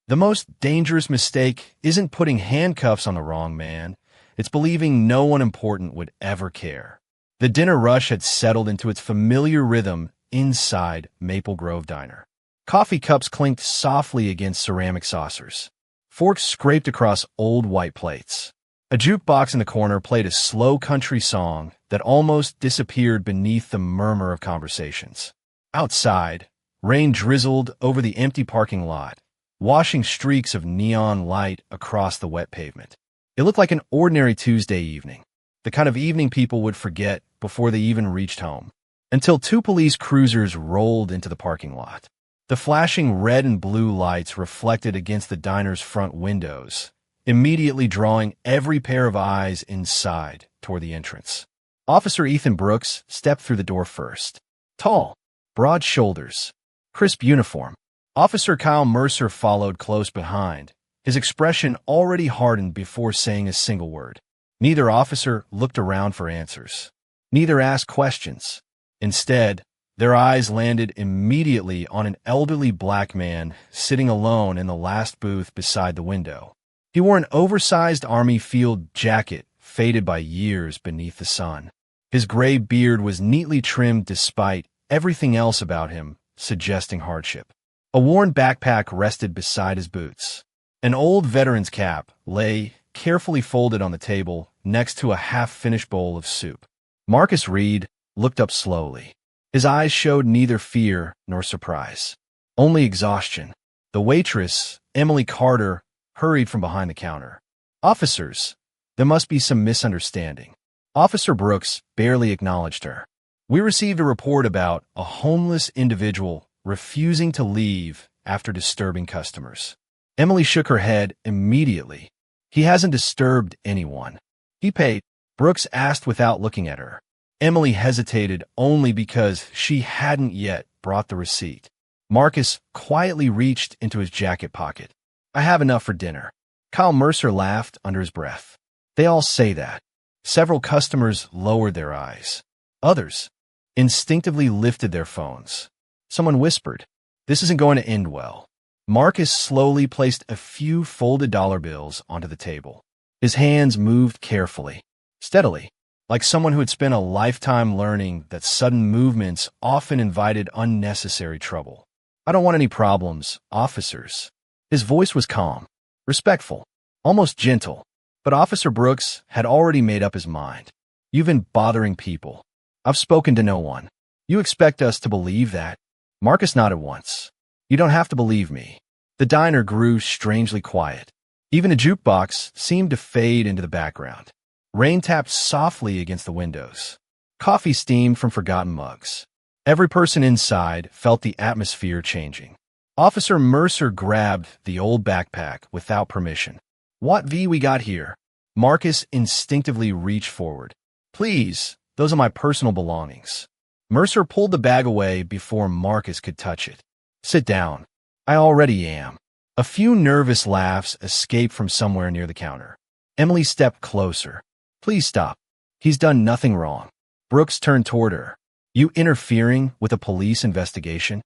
The most dangerous mistake isn't putting handcuffs on the wrong man. It's believing no one important would ever care. The dinner rush had settled into its familiar rhythm inside Maple Grove Diner. Coffee cups clinked softly against ceramic saucers. Forks scraped across old white plates. A jukebox in the corner played a slow country song that almost disappeared beneath the murmur of conversations. Outside, rain drizzled over the empty parking lot, washing streaks of neon light across the wet pavement. It looked like an ordinary Tuesday evening, the kind of evening people would forget before they even reached home, until two police cruisers rolled into the parking lot. The flashing red and blue lights reflected against the diner's front windows, immediately drawing every pair of eyes inside toward the entrance. Officer Ethan Brooks stepped through the door first. Tall, broad shoulders, crisp uniform. Officer Kyle Mercer followed close behind, his expression already hardened before saying a single word. Neither officer looked around for answers. Neither asked questions. Instead, their eyes landed immediately on an elderly black man sitting alone in the last booth beside the window. He wore an oversized Army field jacket faded by years beneath the sun. His gray beard was neatly trimmed despite everything else about him suggesting hardship. A worn backpack rested beside his boots. An old veteran's cap lay carefully folded on the table next to a half-finished bowl of soup. Marcus Reed looked up slowly. His eyes showed neither fear nor surprise, only exhaustion. The waitress, Emily Carter, hurried from behind the counter. "Officers, there must be some misunderstanding." Officer Brooks barely acknowledged her. "We received a report about a homeless individual refusing to leave after disturbing customers." Emily shook her head immediately. "He hasn't disturbed anyone. He paid." Brooks asked without looking at her. Emily hesitated only because she hadn't yet brought the receipt. Marcus quietly reached into his jacket pocket. "I have enough for dinner." Kyle Mercer laughed under his breath. "They all say that." Several customers lowered their eyes. Others instinctively lifted their phones. Someone whispered, "This isn't going to end well." Marcus slowly placed a few folded dollar bills onto the table. His hands moved carefully, steadily, like someone who had spent a lifetime learning that sudden movements often invited unnecessary trouble. "I don't want any problems, officers." His voice was calm, respectful, almost gentle, but Officer Brooks had already made up his mind. "You've been bothering people. I've spoken to no one. You expect us to believe that?" Marcus nodded once. "You don't have to believe me." The diner grew strangely quiet. Even a jukebox seemed to fade into the background. Rain tapped softly against the windows. Coffee steamed from forgotten mugs. Every person inside felt the atmosphere changing. Officer Mercer grabbed the old backpack without permission. "What V we got here?" Marcus instinctively reached forward. "Please, those are my personal belongings." Mercer pulled the bag away before Marcus could touch it. "Sit down." "I already am." A few nervous laughs escaped from somewhere near the counter. Emily stepped closer. "Please stop. He's done nothing wrong." Brooks turned toward her. "You interfering with a police investigation?"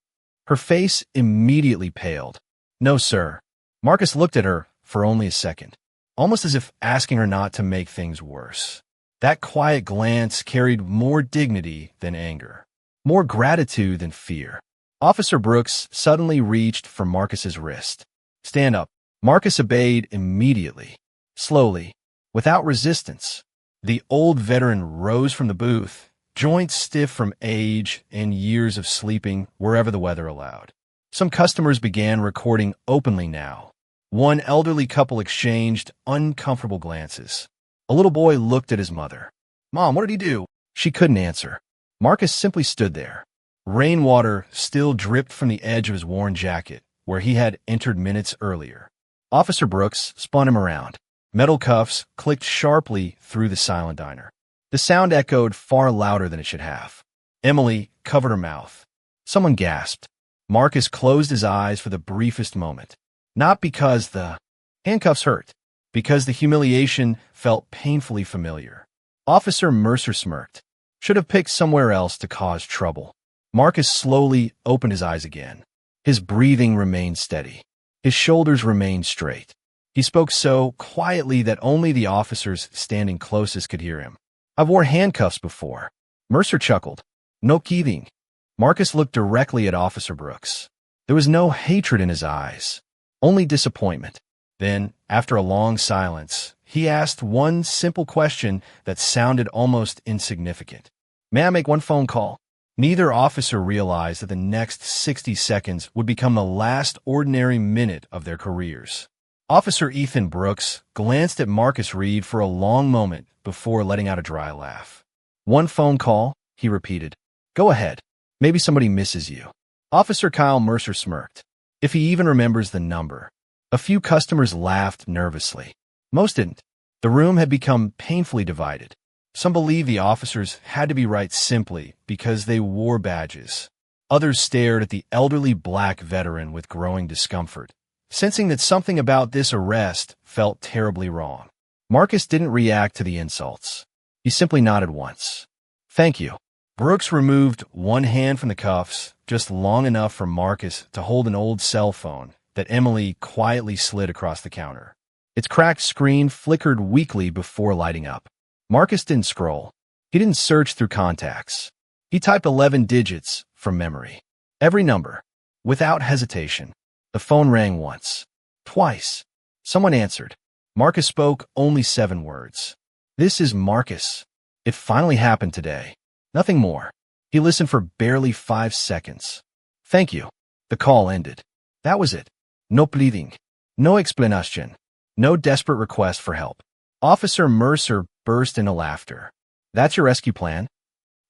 Her face immediately paled. "No, sir." Marcus looked at her for only a second, almost as if asking her not to make things worse. That quiet glance carried more dignity than anger, more gratitude than fear. Officer Brooks suddenly reached for Marcus's wrist. "Stand up." Marcus obeyed immediately, slowly, without resistance. The old veteran rose from the booth, joints stiff from age and years of sleeping wherever the weather allowed. Some customers began recording openly now. One elderly couple exchanged uncomfortable glances. A little boy looked at his mother. "Mom, what did he do?" She couldn't answer. Marcus simply stood there. Rainwater still dripped from the edge of his worn jacket, where he had entered minutes earlier. Officer Brooks spun him around. Metal cuffs clicked sharply through the silent diner. The sound echoed far louder than it should have. Emily covered her mouth. Someone gasped. Marcus closed his eyes for the briefest moment. Not because the handcuffs hurt, because the humiliation felt painfully familiar. Officer Mercer smirked. Should have picked somewhere else to cause trouble. Marcus slowly opened his eyes again. His breathing remained steady. His shoulders remained straight. He spoke so quietly that only the officers standing closest could hear him. "I've wore handcuffs before." Mercer chuckled. "No kidding." Marcus looked directly at Officer Brooks. There was no hatred in his eyes, only disappointment. Then, after a long silence, he asked one simple question that sounded almost insignificant. "May I make one phone call?" Neither officer realized that the next 60 seconds would become the last ordinary minute of their careers. Officer Ethan Brooks glanced at Marcus Reed for a long moment before letting out a dry laugh. "One phone call," he repeated. "Go ahead. Maybe somebody misses you." Officer Kyle Mercer smirked. If he even remembers the number. A few customers laughed nervously. Most didn't. The room had become painfully divided. Some believed the officers had to be right simply because they wore badges. Others stared at the elderly black veteran with growing discomfort, sensing that something about this arrest felt terribly wrong. Marcus didn't react to the insults. He simply nodded once. "Thank you." Brooks removed one hand from the cuffs, just long enough for Marcus to hold an old cell phone that Emily quietly slid across the counter. Its cracked screen flickered weakly before lighting up. Marcus didn't scroll. He didn't search through contacts. He typed 11 digits from memory. Every number, without hesitation. The phone rang once. Twice. Someone answered. Marcus spoke only 7 words. "This is Marcus. It finally happened today." Nothing more. He listened for barely 5 seconds. "Thank you." The call ended. That was it. No pleading. No explanation. No desperate request for help. Officer Mercer burst into laughter. "That's your rescue plan?"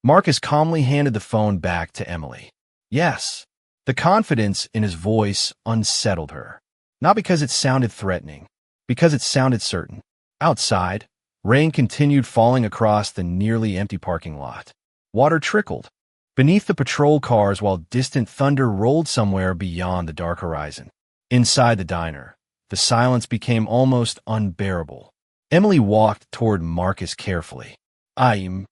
Marcus calmly handed the phone back to Emily. "Yes." The confidence in his voice unsettled her. Not because it sounded threatening, because it sounded certain. Outside, rain continued falling across the nearly empty parking lot. Water trickled beneath the patrol cars while distant thunder rolled somewhere beyond the dark horizon. Inside the diner, the silence became almost unbearable. Emily walked toward Marcus carefully. I'm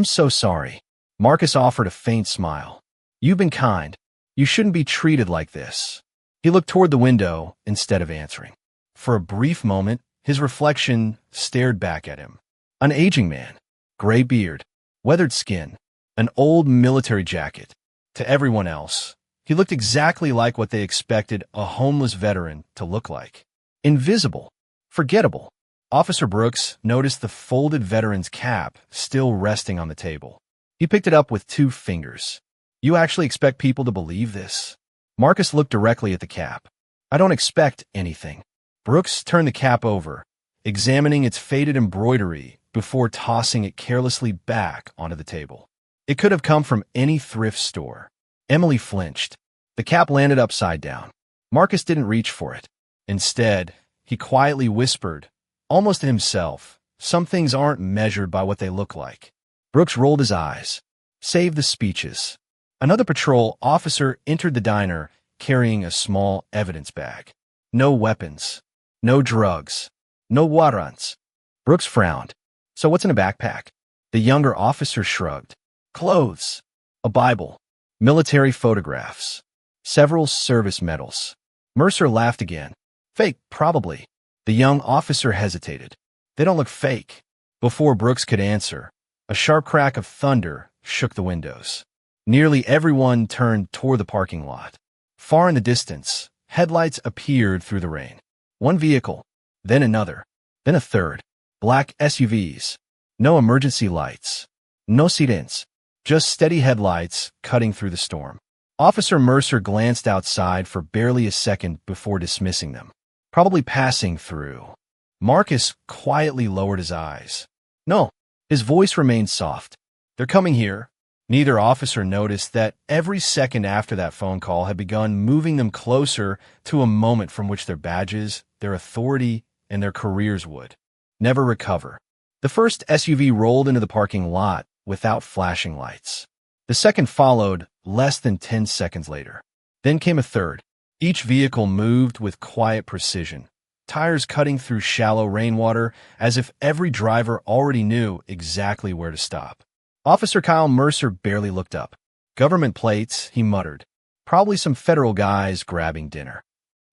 so sorry." Marcus offered a faint smile. "You've been kind. You shouldn't be treated like this." He looked toward the window instead of answering. For a brief moment, his reflection stared back at him. An aging man, gray beard, weathered skin, an old military jacket. To everyone else, he looked exactly like what they expected a homeless veteran to look like. Invisible, forgettable. Officer Brooks noticed the folded veteran's cap still resting on the table. He picked it up with 2 fingers. "You actually expect people to believe this?" Marcus looked directly at the cap. "I don't expect anything." Brooks turned the cap over, examining its faded embroidery before tossing it carelessly back onto the table. It could have come from any thrift store. Emily flinched. The cap landed upside down. Marcus didn't reach for it. Instead, he quietly whispered, almost to himself, "Some things aren't measured by what they look like." Brooks rolled his eyes. Save the speeches. Another patrol officer entered the diner carrying a small evidence bag. No weapons. No drugs. No warrants. Brooks frowned. "So what's in a backpack?" The younger officer shrugged. "Clothes. A Bible. Military photographs. Several service medals." Mercer laughed again. "Fake, probably." The young officer hesitated. "They don't look fake." Before Brooks could answer, a sharp crack of thunder shook the windows. Nearly everyone turned toward the parking lot. Far in the distance, headlights appeared through the rain. One vehicle, then another, then a third. Black SUVs. No emergency lights. No sirens. Just steady headlights cutting through the storm. Officer Mercer glanced outside for barely a second before dismissing them. Probably passing through. Marcus quietly lowered his eyes. "No." His voice remained soft. "They're coming here." Neither officer noticed that every second after that phone call had begun moving them closer to a moment from which their badges, their authority, and their careers would never recover. The first SUV rolled into the parking lot without flashing lights. The second followed less than 10 seconds later. Then came a third. Each vehicle moved with quiet precision, tires cutting through shallow rainwater as if every driver already knew exactly where to stop. Officer Kyle Mercer barely looked up. "Government plates," he muttered. "Probably some federal guys grabbing dinner."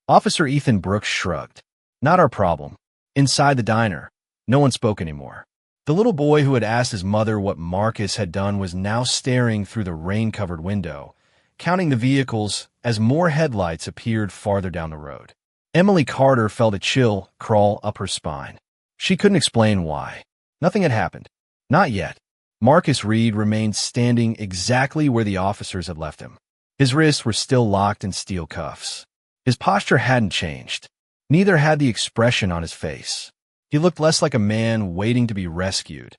Officer Ethan Brooks shrugged. Not our problem. Inside the diner, no one spoke anymore. The little boy who had asked his mother what Marcus had done was now staring through the rain-covered window, counting the vehicles as more headlights appeared farther down the road. Emily Carter felt a chill crawl up her spine. She couldn't explain why. Nothing had happened. Not yet. Marcus Reed remained standing exactly where the officers had left him. His wrists were still locked in steel cuffs. His posture hadn't changed. Neither had the expression on his face. He looked less like a man waiting to be rescued,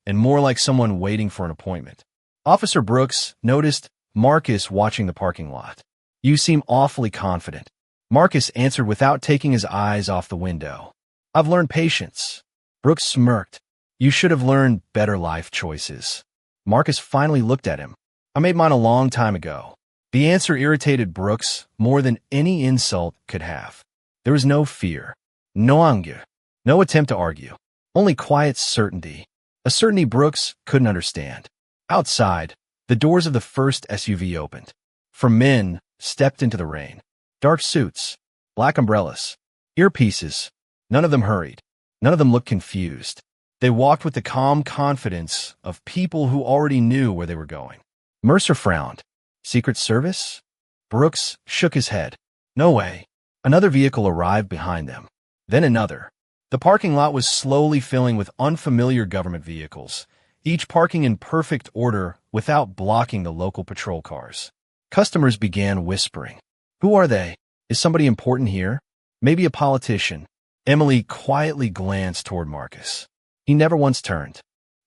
and more like someone waiting for an appointment. Officer Brooks noticed Marcus watching the parking lot. You seem awfully confident. Marcus answered without taking his eyes off the window. I've learned patience. Brooks smirked. You should have learned better life choices. Marcus finally looked at him. I made mine a long time ago. The answer irritated Brooks more than any insult could have. There was no fear, no anger, no attempt to argue, only quiet certainty, a certainty Brooks couldn't understand. Outside, the doors of the first SUV opened. 4 men stepped into the rain. Dark suits, black umbrellas, earpieces. None of them hurried. None of them looked confused. They walked with the calm confidence of people who already knew where they were going. Mercer frowned. Secret Service? Brooks shook his head. No way. Another vehicle arrived behind them. Then another. The parking lot was slowly filling with unfamiliar government vehicles, each parking in perfect order without blocking the local patrol cars. Customers began whispering. Who are they? Is somebody important here? Maybe a politician. Emily quietly glanced toward Marcus. He never once turned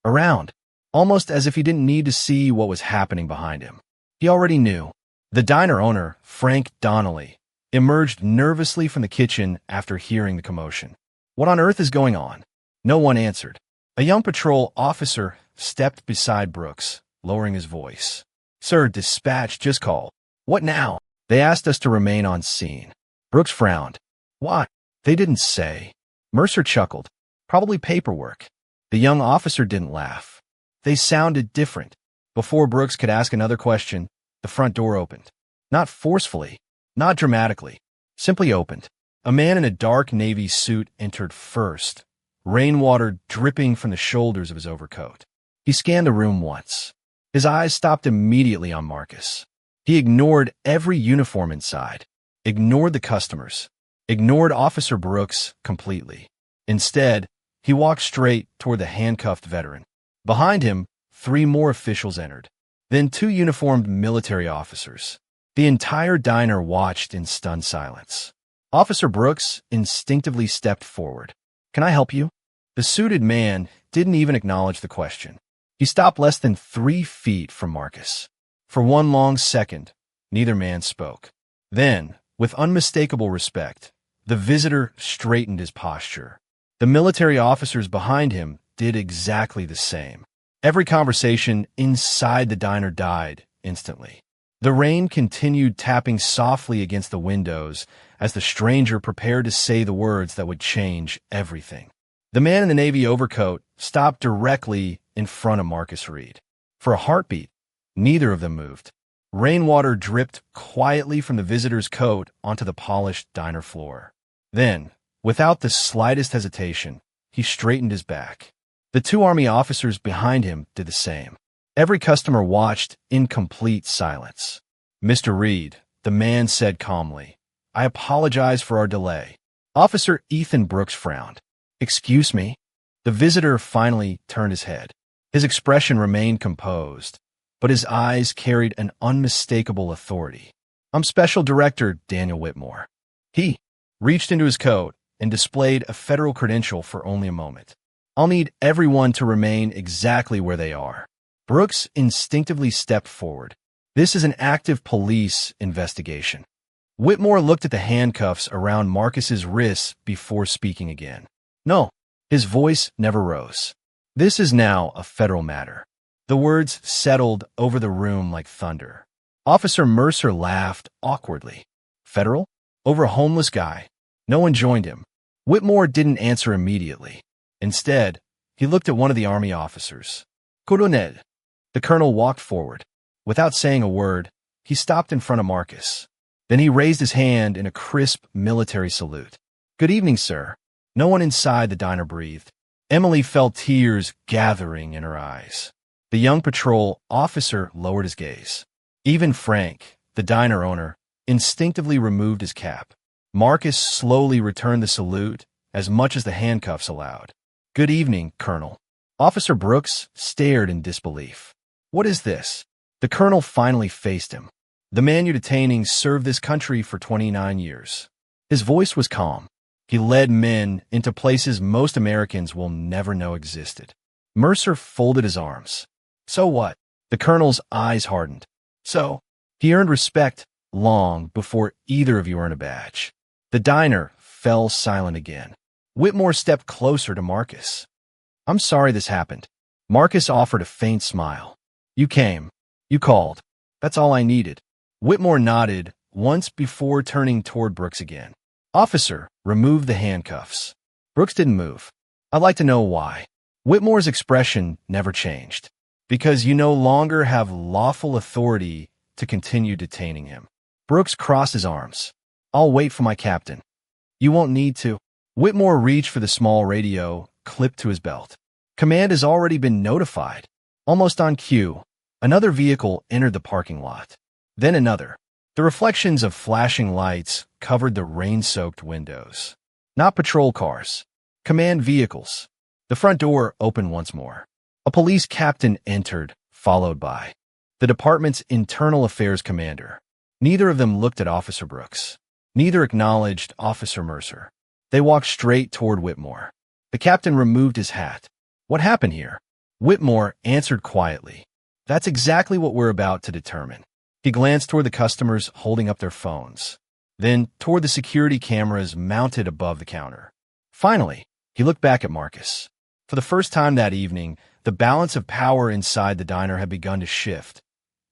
around, almost as if he didn't need to see what was happening behind him. He already knew. The diner owner, Frank Donnelly, emerged nervously from the kitchen after hearing the commotion. What on earth is going on? No one answered. A young patrol officer stepped beside Brooks, lowering his voice. Sir, dispatch just called. What now? They asked us to remain on scene. Brooks frowned. Why? They didn't say. Mercer chuckled. Probably paperwork. The young officer didn't laugh. They sounded different. Before Brooks could ask another question, the front door opened. Not forcefully, not dramatically, simply opened. A man in a dark navy suit entered first, rainwater dripping from the shoulders of his overcoat. He scanned the room once. His eyes stopped immediately on Marcus. He ignored every uniform inside, ignored the customers, ignored Officer Brooks completely. Instead, he walked straight toward the handcuffed veteran. Behind him, 3 more officials entered, then 2 uniformed military officers. The entire diner watched in stunned silence. Officer Brooks instinctively stepped forward. Can I help you? The suited man didn't even acknowledge the question. He stopped less than 3 feet from Marcus. For one long second, neither man spoke. Then, with unmistakable respect, the visitor straightened his posture. The military officers behind him did exactly the same. Every conversation inside the diner died instantly. The rain continued tapping softly against the windows as the stranger prepared to say the words that would change everything. The man in the navy overcoat stopped directly in front of Marcus Reed. For a heartbeat, neither of them moved. Rainwater dripped quietly from the visitor's coat onto the polished diner floor. Then, without the slightest hesitation, he straightened his back. The 2 Army officers behind him did the same. Every customer watched in complete silence. Mr. Reed, the man said calmly, I apologize for our delay. Officer Ethan Brooks frowned. Excuse me? The visitor finally turned his head. His expression remained composed, but his eyes carried an unmistakable authority. I'm Special Director Daniel Whitmore. He reached into his coat and displayed a federal credential for only a moment. I'll need everyone to remain exactly where they are. Brooks instinctively stepped forward. This is an active police investigation. Whitmore looked at the handcuffs around Marcus's wrists before speaking again. No, his voice never rose. This is now a federal matter. The words settled over the room like thunder. Officer Mercer laughed awkwardly. Federal? Over a homeless guy. No one joined him. Whitmore didn't answer immediately. Instead, he looked at one of the Army officers. Colonel. The colonel walked forward. Without saying a word, he stopped in front of Marcus. Then he raised his hand in a crisp military salute. "Good evening, sir." No one inside the diner breathed. Emily felt tears gathering in her eyes. The young patrol officer lowered his gaze. Even Frank, the diner owner, instinctively removed his cap. Marcus slowly returned the salute, as much as the handcuffs allowed. "Good evening, Colonel." Officer Brooks stared in disbelief. "What is this?" The colonel finally faced him. "The man you're detaining served this country for 29 years. His voice was calm. He led men into places most Americans will never know existed. Mercer folded his arms. "So what?" The colonel's eyes hardened. "So, he earned respect long before either of you earned a badge." The diner fell silent again. Whitmore stepped closer to Marcus. "I'm sorry this happened." Marcus offered a faint smile. "You came. You called. That's all I needed." Whitmore nodded once before turning toward Brooks again. "Officer, remove the handcuffs." Brooks didn't move. "I'd like to know why." Whitmore's expression never changed. "Because you no longer have lawful authority to continue detaining him." Brooks crossed his arms. "I'll wait for my captain." "You won't need to." Whitmore reached for the small radio clipped to his belt. "Command has already been notified." Almost on cue, another vehicle entered the parking lot. Then another. The reflections of flashing lights covered the rain-soaked windows. Not patrol cars. Command vehicles. The front door opened once more. A police captain entered, followed by the department's internal affairs commander. Neither of them looked at Officer Brooks. Neither acknowledged Officer Mercer. They walked straight toward Whitmore. The captain removed his hat. "What happened here?" Whitmore answered quietly. "That's exactly what we're about to determine." He glanced toward the customers holding up their phones, then toward the security cameras mounted above the counter. Finally, he looked back at Marcus. For the first time that evening, the balance of power inside the diner had begun to shift.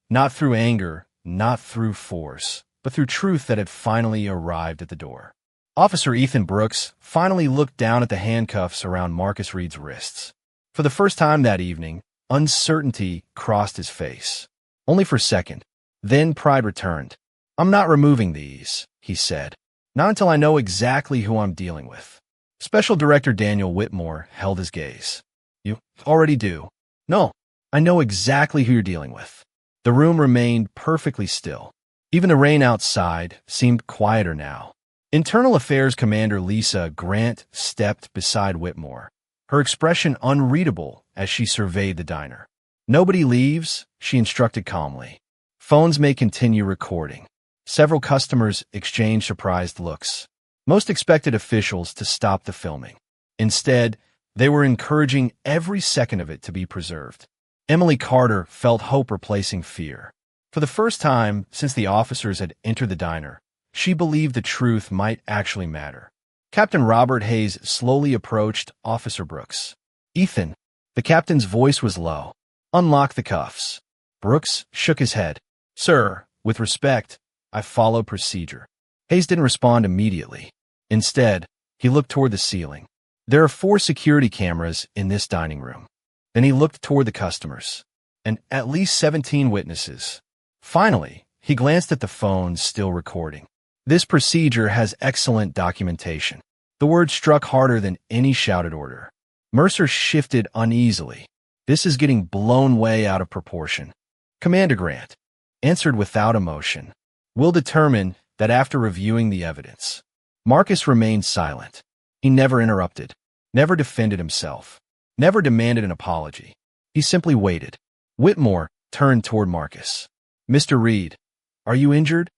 Not through anger, not through force, but through truth that had finally arrived at the door. Officer Ethan Brooks finally looked down at the handcuffs around Marcus Reed's wrists. For the first time that evening, uncertainty crossed his face. Only for a second. Then pride returned. "I'm not removing these," he said. "Not until I know exactly who I'm dealing with." Special Director Daniel Whitmore held his gaze. "You already do." "No, I know exactly who you're dealing with." The room remained perfectly still. Even the rain outside seemed quieter now. Internal Affairs Commander Lisa Grant stepped beside Whitmore, her expression unreadable as she surveyed the diner. "Nobody leaves," she instructed calmly. "Phones may continue recording." Several customers exchanged surprised looks. Most expected officials to stop the filming. Instead, they were encouraging every second of it to be preserved. Emily Carter felt hope replacing fear. For the first time since the officers had entered the diner, she believed the truth might actually matter. Captain Robert Hayes slowly approached Officer Brooks. "Ethan," the captain's voice was low. "Unlock the cuffs." Brooks shook his head. "Sir, with respect, I follow procedure." Hayes didn't respond immediately. Instead, he looked toward the ceiling. "There are 4 security cameras in this dining room." Then he looked toward the customers. "And at least 17 witnesses." Finally, he glanced at the phones still recording. "This procedure has excellent documentation." The word struck harder than any shouted order. Mercer shifted uneasily. "This is getting blown way out of proportion." Commander Grant answered without emotion. "We'll determine that after reviewing the evidence." Marcus remained silent. He never interrupted, never defended himself, never demanded an apology. He simply waited. Whitmore turned toward Marcus. "Mr. Reed, are you injured?"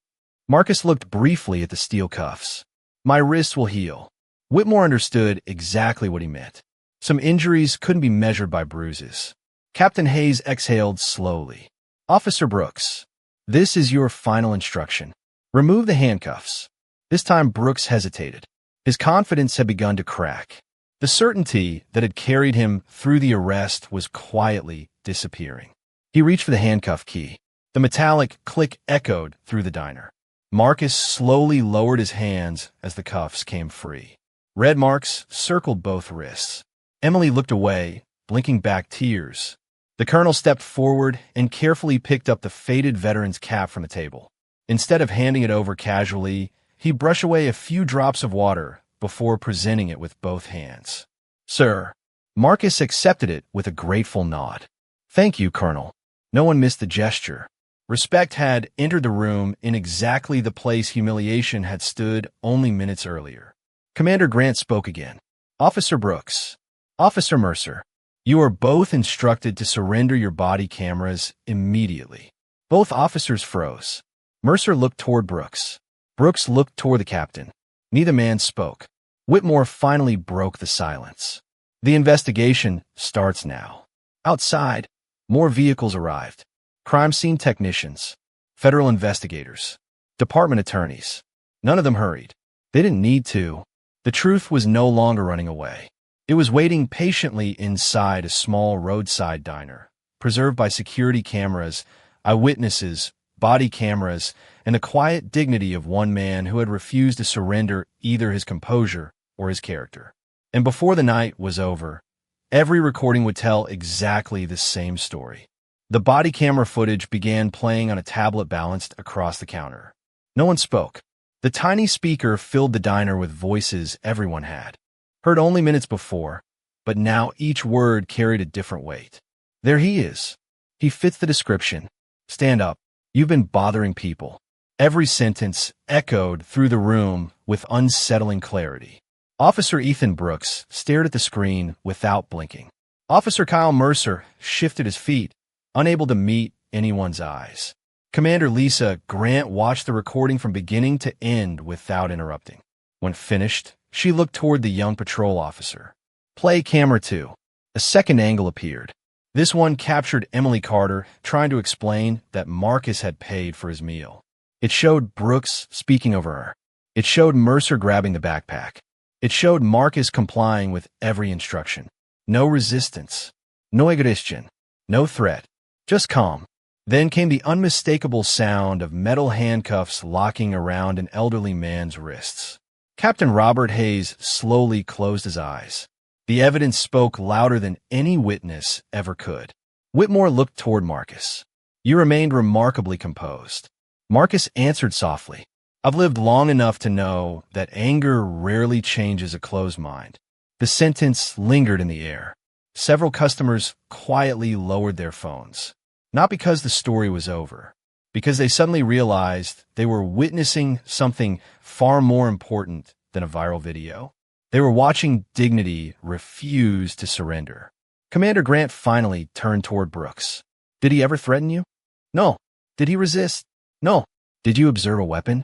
Marcus looked briefly at the steel cuffs. "My wrists will heal." Whitmore understood exactly what he meant. Some injuries couldn't be measured by bruises. Captain Hayes exhaled slowly. "Officer Brooks, this is your final instruction. Remove the handcuffs." This time Brooks hesitated. His confidence had begun to crack. The certainty that had carried him through the arrest was quietly disappearing. He reached for the handcuff key. The metallic click echoed through the diner. Marcus slowly lowered his hands as the cuffs came free. Red marks circled both wrists. Emily looked away, blinking back tears. The colonel stepped forward and carefully picked up the faded veteran's cap from the table. Instead of handing it over casually, he brushed away a few drops of water before presenting it with both hands. "Sir." Marcus accepted it with a grateful nod. "Thank you, Colonel." No one missed the gesture. Respect had entered the room in exactly the place humiliation had stood only minutes earlier. Commander Grant spoke again. "Officer Brooks, Officer Mercer, you are both instructed to surrender your body cameras immediately." Both officers froze. Mercer looked toward Brooks. Brooks looked toward the captain. Neither man spoke. Whitmore finally broke the silence. "The investigation starts now." Outside, more vehicles arrived. Crime scene technicians, federal investigators, department attorneys. None of them hurried. They didn't need to. The truth was no longer running away. It was waiting patiently inside a small roadside diner, preserved by security cameras, eyewitnesses, body cameras, and the quiet dignity of one man who had refused to surrender either his composure or his character. And before the night was over, every recording would tell exactly the same story. The body camera footage began playing on a tablet balanced across the counter. No one spoke. The tiny speaker filled the diner with voices everyone had heard only minutes before, but now each word carried a different weight. "There he is. He fits the description. Stand up. You've been bothering people." Every sentence echoed through the room with unsettling clarity. Officer Ethan Brooks stared at the screen without blinking. Officer Kyle Mercer shifted his feet, unable to meet anyone's eyes. Commander Lisa Grant watched the recording from beginning to end without interrupting. When finished, she looked toward the young patrol officer. "Play camera 2. A second angle appeared. This one captured Emily Carter trying to explain that Marcus had paid for his meal. It showed Brooks speaking over her. It showed Mercer grabbing the backpack. It showed Marcus complying with every instruction. No resistance. No aggression. No threat. Just calm. Then came the unmistakable sound of metal handcuffs locking around an elderly man's wrists. Captain Robert Hayes slowly closed his eyes. The evidence spoke louder than any witness ever could. Whitmore looked toward Marcus. "You remained remarkably composed." Marcus answered softly. "I've lived long enough to know that anger rarely changes a closed mind." The sentence lingered in the air. Several customers quietly lowered their phones. Not because the story was over, because they suddenly realized they were witnessing something far more important than a viral video. They were watching dignity refuse to surrender. Commander Grant finally turned toward Brooks. "Did he ever threaten you?" "No." "Did he resist?" "No." "Did you observe a weapon?"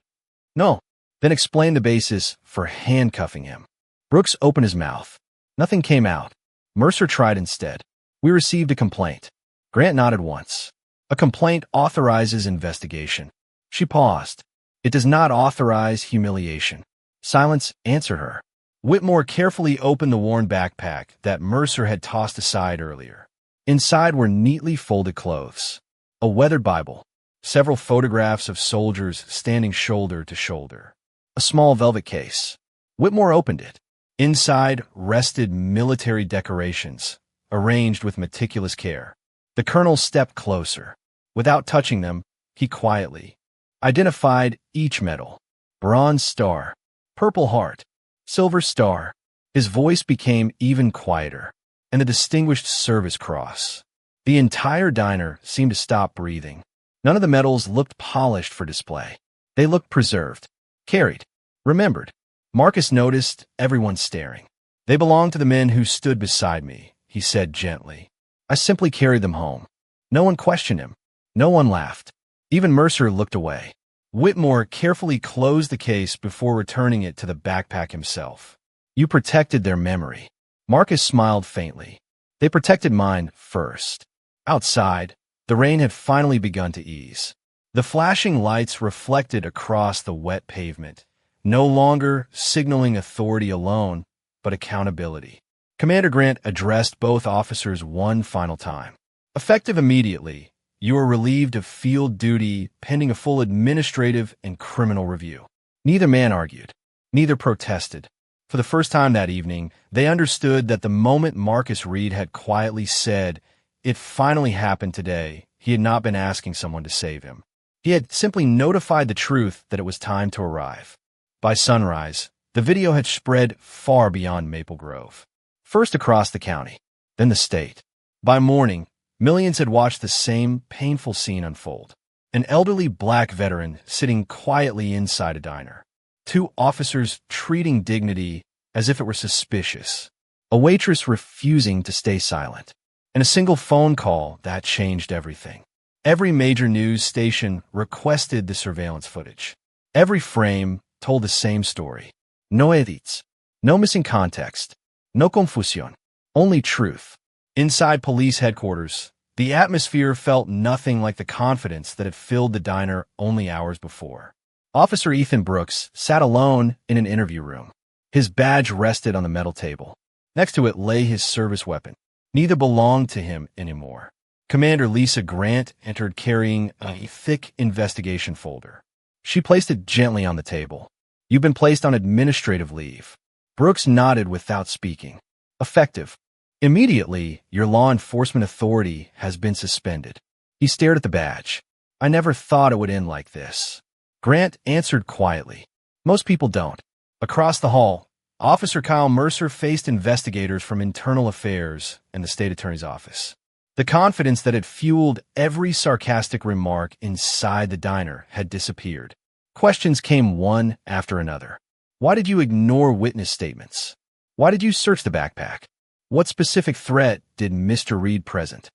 "No." "Then explain the basis for handcuffing him." Brooks opened his mouth. Nothing came out. Mercer tried instead. "We received a complaint." Grant nodded once. "A complaint authorizes investigation." She paused. "It does not authorize humiliation." Silence answered her. Whitmore carefully opened the worn backpack that Mercer had tossed aside earlier. Inside were neatly folded clothes, a weathered Bible, several photographs of soldiers standing shoulder to shoulder, a small velvet case. Whitmore opened it. Inside rested military decorations, arranged with meticulous care. The colonel stepped closer. Without touching them, he quietly identified each medal: Bronze Star, Purple Heart, Silver Star. His voice became even quieter, and the Distinguished Service Cross. The entire diner seemed to stop breathing. None of the medals looked polished for display. They looked preserved, carried, remembered. Marcus noticed everyone staring. "They belong to the men who stood beside me," he said gently. "I simply carried them home." No one questioned him. No one laughed. Even Mercer looked away. Whitmore carefully closed the case before returning it to the backpack himself. "You protected their memory." Marcus smiled faintly. "They protected mine first." Outside, the rain had finally begun to ease. The flashing lights reflected across the wet pavement, no longer signaling authority alone, but accountability. Commander Grant addressed both officers one final time. "Effective immediately, you are relieved of field duty pending a full administrative and criminal review." Neither man argued. Neither protested. For the first time that evening, they understood that the moment Marcus Reed had quietly said, "It finally happened today," he had not been asking someone to save him. He had simply notified the truth that it was time to arrive. By sunrise, the video had spread far beyond Maple Grove. First across the county, then the state. By morning, millions had watched the same painful scene unfold. An elderly black veteran sitting quietly inside a diner. Two officers treating dignity as if it were suspicious. A waitress refusing to stay silent. And a single phone call that changed everything. Every major news station requested the surveillance footage. Every frame told the same story. No edits. No missing context. No confusión. Only truth. Inside police headquarters, the atmosphere felt nothing like the confidence that had filled the diner only hours before. Officer Ethan Brooks sat alone in an interview room. His badge rested on the metal table. Next to it lay his service weapon. Neither belonged to him anymore. Commander Lisa Grant entered carrying a thick investigation folder. She placed it gently on the table. "You've been placed on administrative leave." Brooks nodded without speaking. "Effective. Immediately, your law enforcement authority has been suspended." He stared at the badge. "I never thought it would end like this." Grant answered quietly. "Most people don't." Across the hall, Officer Kyle Mercer faced investigators from Internal Affairs and the State Attorney's Office. The confidence that had fueled every sarcastic remark inside the diner had disappeared. Questions came one after another. Why did you ignore witness statements? Why did you search the backpack? What specific threat did Mr. Reed present?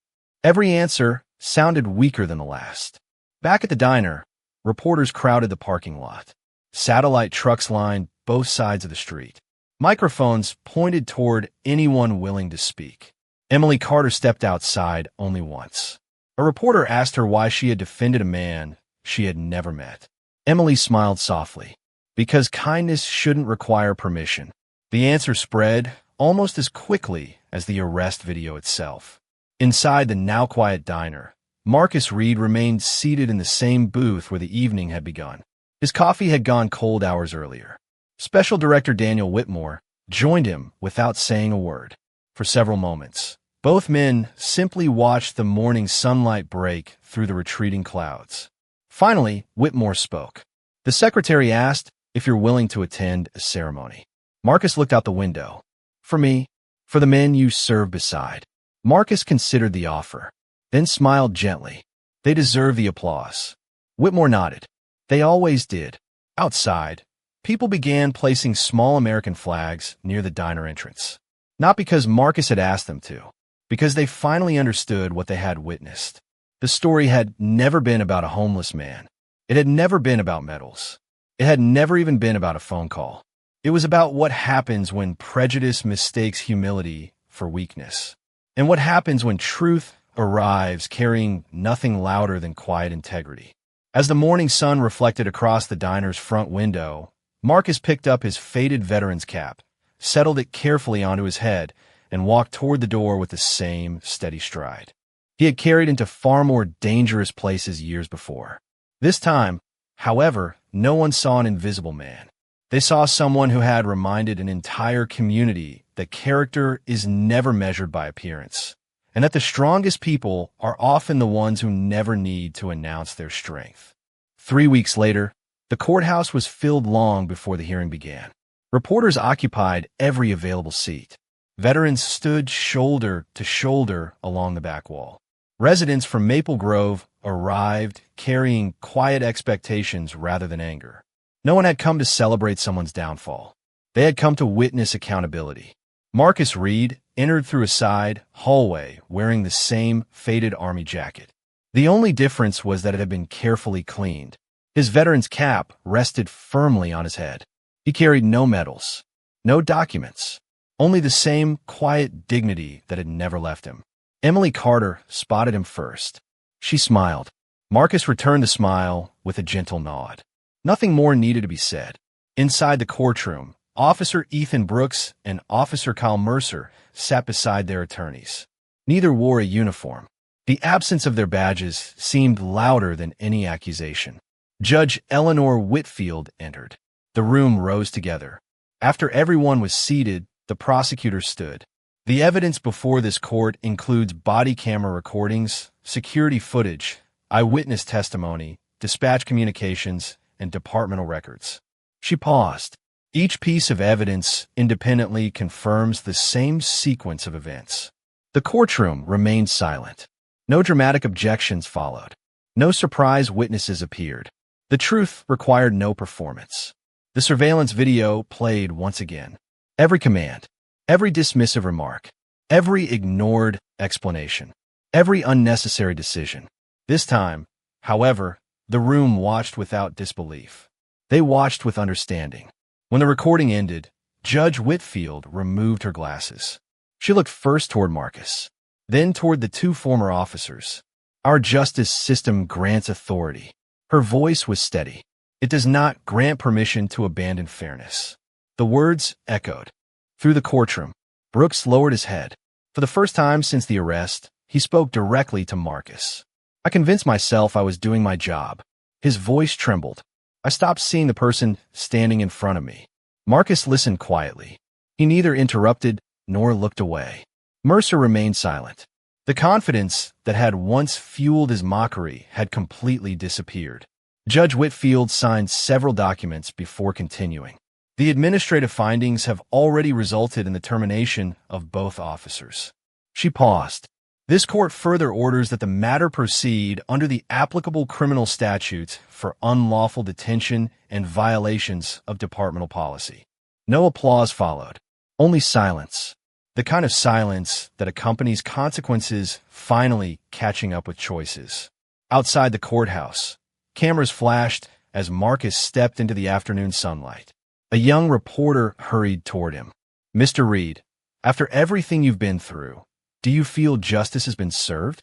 Every answer sounded weaker than the last. Back at the diner, reporters crowded the parking lot. Satellite trucks lined both sides of the street. Microphones pointed toward anyone willing to speak. Emily Carter stepped outside only once. A reporter asked her why she had defended a man she had never met. Emily smiled softly. Because kindness shouldn't require permission. The answer spread almost as quickly as the arrest video itself. Inside the now quiet diner, Marcus Reed remained seated in the same booth where the evening had begun. His coffee had gone cold hours earlier. Special Director Daniel Whitmore joined him without saying a word. For several moments, both men simply watched the morning sunlight break through the retreating clouds. Finally, Whitmore spoke. The secretary asked if you're willing to attend a ceremony. Marcus looked out the window. "For me, for the men you serve beside." Marcus considered the offer, then smiled gently. "They deserve the applause." Whitmore nodded. They always did. Outside, people began placing small American flags near the diner entrance. Not because Marcus had asked them to, because they finally understood what they had witnessed. The story had never been about a homeless man. It had never been about medals. It had never even been about a phone call. It was about what happens when prejudice mistakes humility for weakness, and what happens when truth arrives carrying nothing louder than quiet integrity. As the morning sun reflected across the diner's front window, Marcus picked up his faded veteran's cap, settled it carefully onto his head, and walked toward the door with the same steady stride he had carried into far more dangerous places years before. This time, however, no one saw an invisible man. They saw someone who had reminded an entire community that character is never measured by appearance, and that the strongest people are often the ones who never need to announce their strength. 3 weeks later, the courthouse was filled long before the hearing began. Reporters occupied every available seat. Veterans stood shoulder to shoulder along the back wall. Residents from Maple Grove arrived carrying quiet expectations rather than anger. No one had come to celebrate someone's downfall. They had come to witness accountability. Marcus Reed entered through a side hallway wearing the same faded army jacket. The only difference was that it had been carefully cleaned. His veteran's cap rested firmly on his head. He carried no medals, no documents, only the same quiet dignity that had never left him. Emily Carter spotted him first. She smiled. Marcus returned the smile with a gentle nod. Nothing more needed to be said. Inside the courtroom, Officer Ethan Brooks and Officer Kyle Mercer sat beside their attorneys. Neither wore a uniform. The absence of their badges seemed louder than any accusation. Judge Eleanor Whitfield entered. The room rose together. After everyone was seated, the prosecutor stood. The evidence before this court includes body camera recordings, security footage, eyewitness testimony, dispatch communications, and departmental records. She paused. Each piece of evidence independently confirms the same sequence of events. The courtroom remained silent. No dramatic objections followed. No surprise witnesses appeared. The truth required no performance. The surveillance video played once again. Every command, every dismissive remark, every ignored explanation, every unnecessary decision. This time, however, the room watched without disbelief. They watched with understanding. When the recording ended, Judge Whitfield removed her glasses. She looked first toward Marcus, then toward the two former officers. Our justice system grants authority. Her voice was steady. It does not grant permission to abandon fairness. The words echoed. Through the courtroom, Brooks lowered his head. For the first time since the arrest, he spoke directly to Marcus. I convinced myself I was doing my job. His voice trembled. I stopped seeing the person standing in front of me. Marcus listened quietly. He neither interrupted nor looked away. Mercer remained silent. The confidence that had once fueled his mockery had completely disappeared. Judge Whitfield signed several documents before continuing. The administrative findings have already resulted in the termination of both officers. She paused. This court further orders that the matter proceed under the applicable criminal statutes for unlawful detention and violations of departmental policy. No applause followed, only silence. The kind of silence that accompanies consequences finally catching up with choices. Outside the courthouse, cameras flashed as Marcus stepped into the afternoon sunlight. A young reporter hurried toward him. Mr. Reed, after everything you've been through, do you feel justice has been served?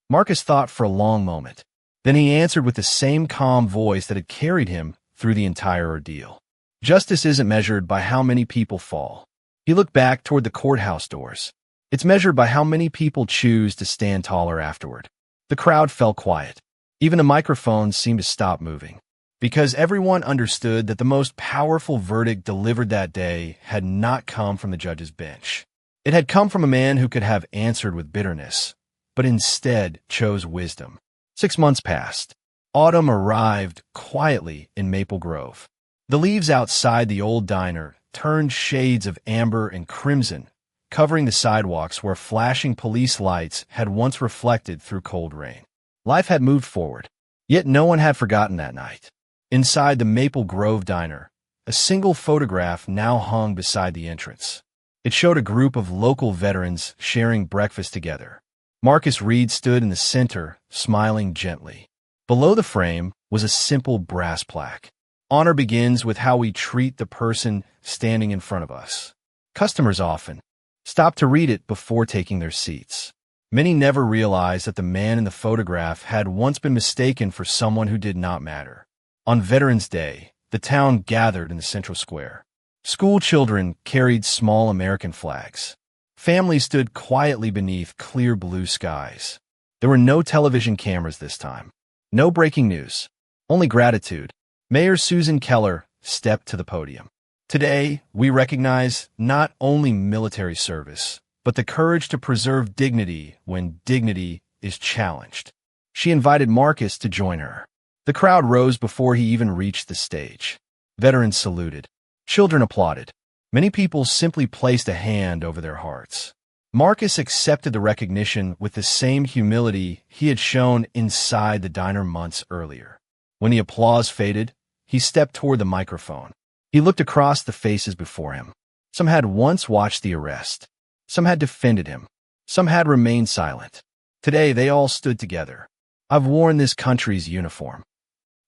Marcus thought for a long moment. Then he answered with the same calm voice that had carried him through the entire ordeal. Justice isn't measured by how many people fall. He looked back toward the courthouse doors. It's measured by how many people choose to stand taller afterward. The crowd fell quiet. Even the microphones seemed to stop moving. Because everyone understood that the most powerful verdict delivered that day had not come from the judge's bench. It had come from a man who could have answered with bitterness, but instead chose wisdom. 6 months passed. Autumn arrived quietly in Maple Grove. The leaves outside the old diner turned shades of amber and crimson, covering the sidewalks where flashing police lights had once reflected through cold rain. Life had moved forward, yet no one had forgotten that night. Inside the Maple Grove diner, a single photograph now hung beside the entrance. It showed a group of local veterans sharing breakfast together. Marcus Reed stood in the center, smiling gently. Below the frame was a simple brass plaque. Honor begins with how we treat the person standing in front of us. Customers often stop to read it before taking their seats. Many never realized that the man in the photograph had once been mistaken for someone who did not matter. On Veterans Day, the town gathered in the central square. School children carried small American flags. Families stood quietly beneath clear blue skies. There were no television cameras this time. No breaking news. Only gratitude. Mayor Susan Keller stepped to the podium. Today, we recognize not only military service, but the courage to preserve dignity when dignity is challenged. She invited Marcus to join her. The crowd rose before he even reached the stage. Veterans saluted. Children applauded. Many people simply placed a hand over their hearts. Marcus accepted the recognition with the same humility he had shown inside the diner months earlier. When the applause faded, he stepped toward the microphone. He looked across the faces before him. Some had once watched the arrest. Some had defended him. Some had remained silent. Today, they all stood together. I've worn this country's uniform.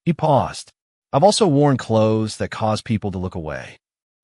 He paused. I've also worn clothes that cause people to look away.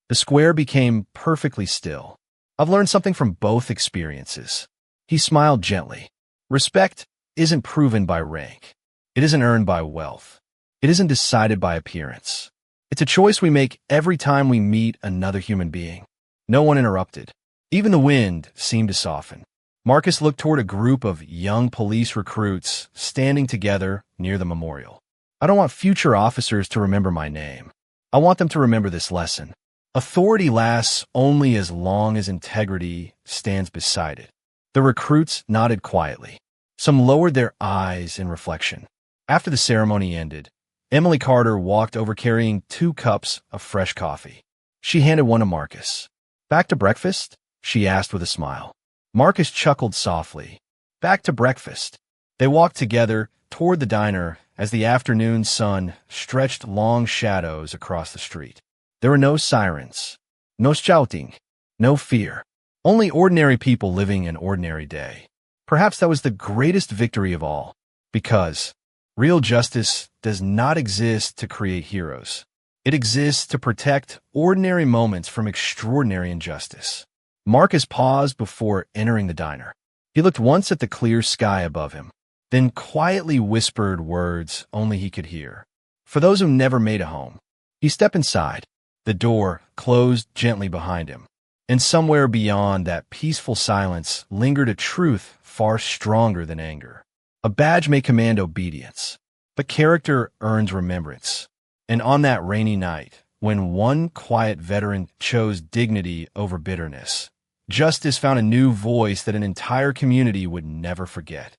The square became perfectly still. I've learned something from both experiences. He smiled gently. Respect isn't proven by rank. It isn't earned by wealth. It isn't decided by appearance. It's a choice we make every time we meet another human being. No one interrupted. Even the wind seemed to soften. Marcus looked toward a group of young police recruits standing together near the memorial. I don't want future officers to remember my name. I want them to remember this lesson. Authority lasts only as long as integrity stands beside it. The recruits nodded quietly. Some lowered their eyes in reflection. After the ceremony ended, Emily Carter walked over carrying 2 cups of fresh coffee. She handed one to Marcus. "Back to breakfast?" she asked with a smile. Marcus chuckled softly. "Back to breakfast." They walked together toward the diner as the afternoon sun stretched long shadows across the street. There were no sirens, no shouting, no fear. Only ordinary people living an ordinary day. Perhaps that was the greatest victory of all, because real justice does not exist to create heroes. It exists to protect ordinary moments from extraordinary injustice. Marcus paused before entering the diner. He looked once at the clear sky above him, then quietly whispered words only he could hear. For those who never made a home. He stepped inside. The door closed gently behind him, and somewhere beyond that peaceful silence lingered a truth far stronger than anger. A badge may command obedience, but character earns remembrance. And on that rainy night, when one quiet veteran chose dignity over bitterness, justice found a new voice that an entire community would never forget.